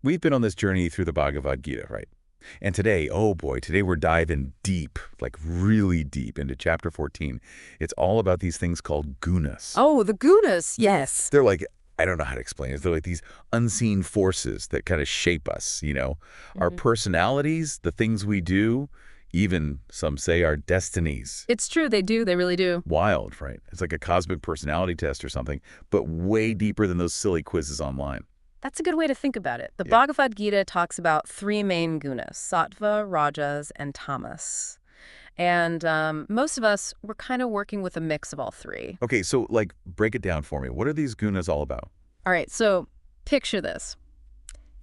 We've been on this journey through the Bhagavad Gita, right? And today, oh boy, today we're diving deep, like really deep into chapter 14. It's all about these things called gunas. Oh, the gunas, yes. They're like, I don't know how to explain it. They're like these unseen forces that kind of shape us, you know? Our personalities, the things we do, even some say our destinies. It's true, they do, they really do. Wild, right? It's like a cosmic personality test or something, but way deeper than those silly quizzes online. That's a good way to think about it. The Yeah. Bhagavad Gita talks about three main gunas, sattva, rajas, and tamas. And most of us, we're kind of working with a mix of all three. Okay, so like break it down for me. What are these gunas all about? All right, so picture this.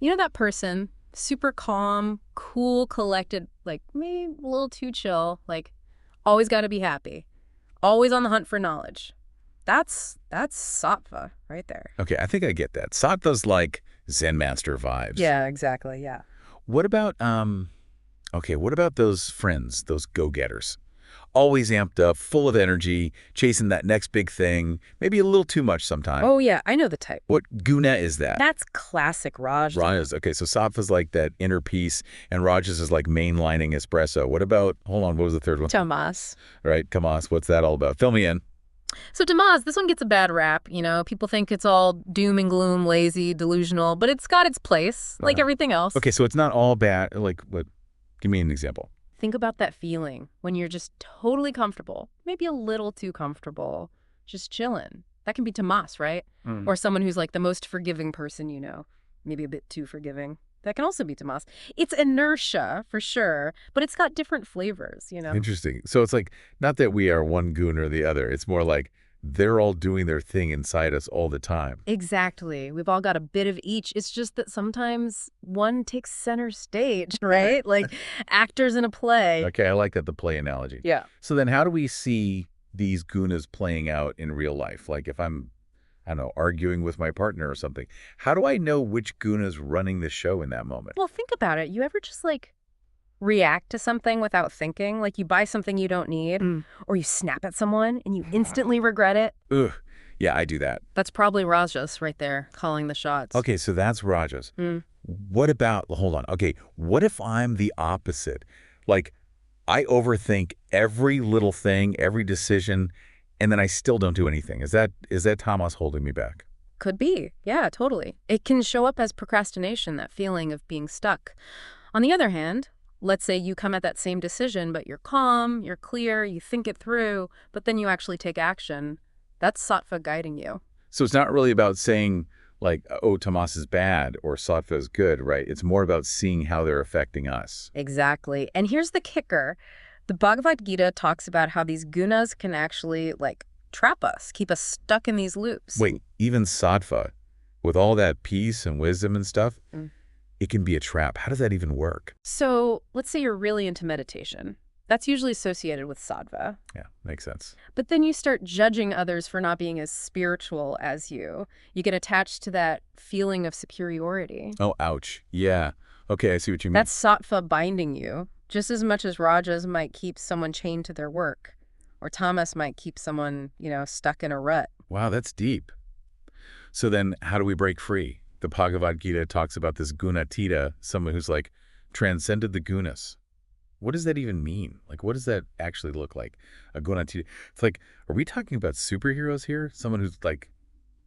You know that person, super calm, cool, collected, like maybe a little too chill, like always got to be happy, always on the hunt for knowledge. That's sattva right there. Okay, I think I get that. Sattva's like Zen master vibes. Yeah, exactly, yeah. What about what about those friends, those go-getters? Always amped up, full of energy, chasing that next big thing, maybe a little too much sometimes. Oh, yeah, I know the type. What guna is that? That's classic Raj. Rajas. Okay, so sattva's like that inner peace, and rajas is like mainlining espresso. What about, hold on, what was the third one? Tamas. All right, Kamas, what's that all about? Fill me in. So Tamas, this one gets a bad rap, you know. People think it's all doom and gloom, lazy, delusional, but it's got its place, like everything else. Okay, so it's not all bad. Like, what? Give me an example. Think about that feeling when you're just totally comfortable, maybe a little too comfortable, just chilling. That can be Tamas, right? Or someone who's like the most forgiving person you know, maybe a bit too forgiving. That can also be Tamas. It's inertia, for sure, but it's got different flavors, you know? Interesting. So it's like, not that we are one goon or the other. It's more like they're all doing their thing inside us all the time. Exactly. We've all got a bit of each. It's just that sometimes one takes center stage, right? Like actors in a play. Okay, I like that, the play analogy. Yeah. So then how do we see these gunas playing out in real life? Like if I'm, I don't know, arguing with my partner or something, how do I know which guna's running the show in that moment? Well, think about it. You ever just like react to something without thinking? Like you buy something you don't need, or you snap at someone and you instantly regret it? Ugh. Yeah, I do that. That's probably Rajas right there, calling the shots. Okay, so that's rajas. What about, hold on. Okay, what if I'm the opposite? Like I overthink every little thing, every decision, and then I still don't do anything. Is that tamas holding me back? Could be. Yeah, totally. It can show up as procrastination, that feeling of being stuck. On the other hand, let's say you come at that same decision, but you're calm, you're clear, you think it through, but then you actually take action. That's sattva guiding you. So it's not really about saying like, oh, tamas is bad or sattva is good, right? It's more about seeing how they're affecting us. Exactly. And here's the kicker. The Bhagavad Gita talks about how these gunas can actually, like, trap us, keep us stuck in these loops. Wait, even sattva, with all that peace and wisdom and stuff, it can be a trap. How does that even work? So let's say you're really into meditation. That's usually associated with sattva. Yeah, makes sense. But then you start judging others for not being as spiritual as you. You get attached to that feeling of superiority. Oh, ouch. Yeah. Okay, I see what you mean. That's sattva binding you, just as much as rajas might keep someone chained to their work, or tamas might keep someone, you know, stuck in a rut. Wow, that's deep. So then how do we break free? The Bhagavad Gita talks about this gunatita, someone who's like transcended the gunas. What does that even mean? Like, what does that actually look like? A gunatita. It's like, are we talking about superheroes here? Someone who's like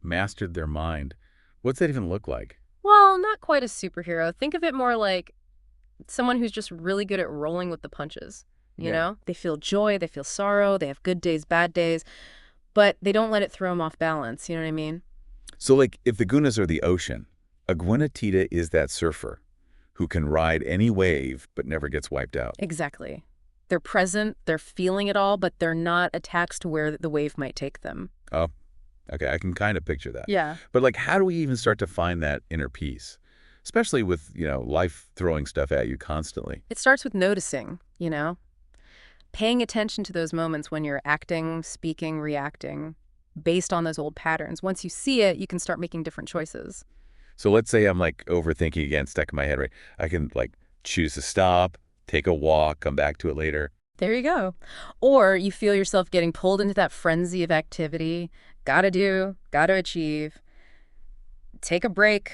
mastered their mind. What's that even look like? Well, not quite a superhero. Think of it more like someone who's just really good at rolling with the punches. You know? They feel joy, they feel sorrow, they have good days, bad days, but they don't let it throw them off balance. You know what I mean? So like, if the gunas are the ocean, a gunatita is that surfer who can ride any wave but never gets wiped out. Exactly. They're present, they're feeling it all, but they're not attached to where the wave might take them. Oh, okay, I can kind of picture that. Yeah. But like, how do we even start to find that inner peace? Especially with, you know, life throwing stuff at you constantly. It starts with noticing, you know? Paying attention to those moments when you're acting, speaking, reacting, based on those old patterns. Once you see it, you can start making different choices. So let's say I'm like overthinking again, stuck in my head, right? I can like choose to stop, take a walk, come back to it later. There you go. Or you feel yourself getting pulled into that frenzy of activity. Gotta do, gotta achieve. Take a break,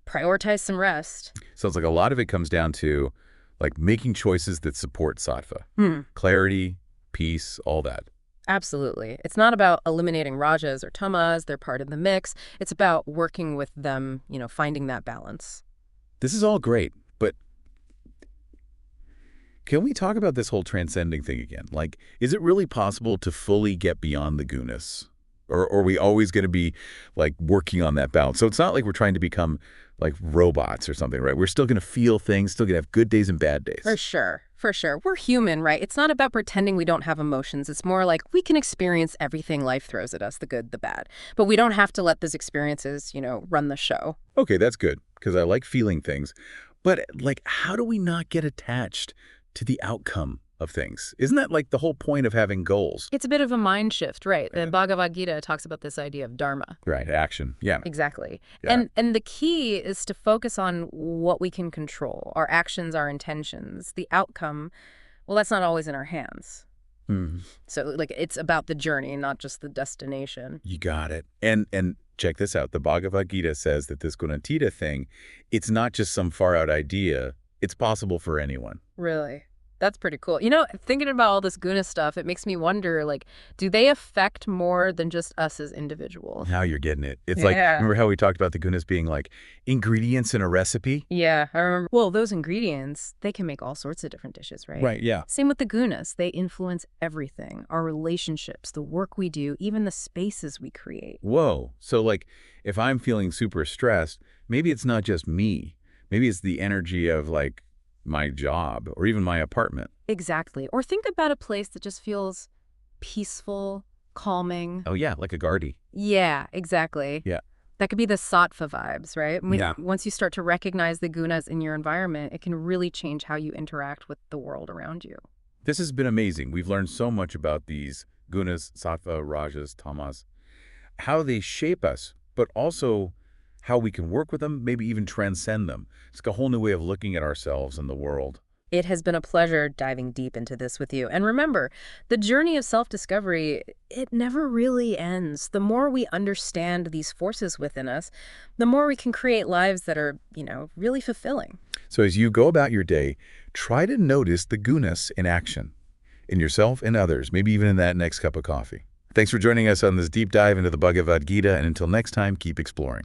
Prioritize some rest. Sounds like a lot of it comes down to like making choices that support sattva. Hmm. Clarity, peace, all that. Absolutely. It's not about eliminating rajas or tamas. They're part of the mix. It's about working with them, finding that balance. This is all great, but can we talk about this whole transcending thing again? Like, is it really possible to fully get beyond the gunas? Or are we always going to be, like, working on that balance? So it's not like we're trying to become, like, robots or something, right? We're still going to feel things, still going to have good days and bad days. For sure. For sure. We're human, right? It's not about pretending we don't have emotions. It's more like we can experience everything life throws at us, the good, the bad. But we don't have to let those experiences, run the show. Okay, that's good, because I like feeling things. But, like, how do we not get attached to the outcome of things? Isn't that like the whole point of having goals? It's a bit of a mind shift, right? The Bhagavad Gita talks about this idea of dharma. Right, action. Yeah. Exactly. Yeah. And the key is to focus on what we can control, our actions, our intentions. The outcome, well, that's not always in our hands. So, like, it's about the journey, not just the destination. You got it. And check this out. The Bhagavad Gita says that this gunatita thing, it's not just some far-out idea. It's possible for anyone. Really? That's pretty cool. Thinking about all this guna stuff, it makes me wonder, like, do they affect more than just us as individuals? Now you're getting it. It's like, remember how we talked about the gunas being like ingredients in a recipe? Yeah, I remember. Well, those ingredients, they can make all sorts of different dishes, right? Right, yeah. Same with the gunas. They influence everything, our relationships, the work we do, even the spaces we create. Whoa. So, like, if I'm feeling super stressed, maybe it's not just me. Maybe it's the energy of, like, my job or even my apartment. Exactly. Or think about a place that just feels peaceful, calming. Oh, yeah, like a garden. Yeah, exactly. Yeah. That could be the sattva vibes, right? Yeah. Once you start to recognize the gunas in your environment, it can really change how you interact with the world around you. This has been amazing. We've learned so much about these gunas, sattva, rajas, tamas, how they shape us, but also how we can work with them, maybe even transcend them. It's like a whole new way of looking at ourselves and the world. It has been a pleasure diving deep into this with you. And remember, the journey of self-discovery, it never really ends. The more we understand these forces within us, the more we can create lives that are, really fulfilling. So as you go about your day, try to notice the gunas in action, in yourself and others, maybe even in that next cup of coffee. Thanks for joining us on this deep dive into the Bhagavad Gita, and until next time, keep exploring.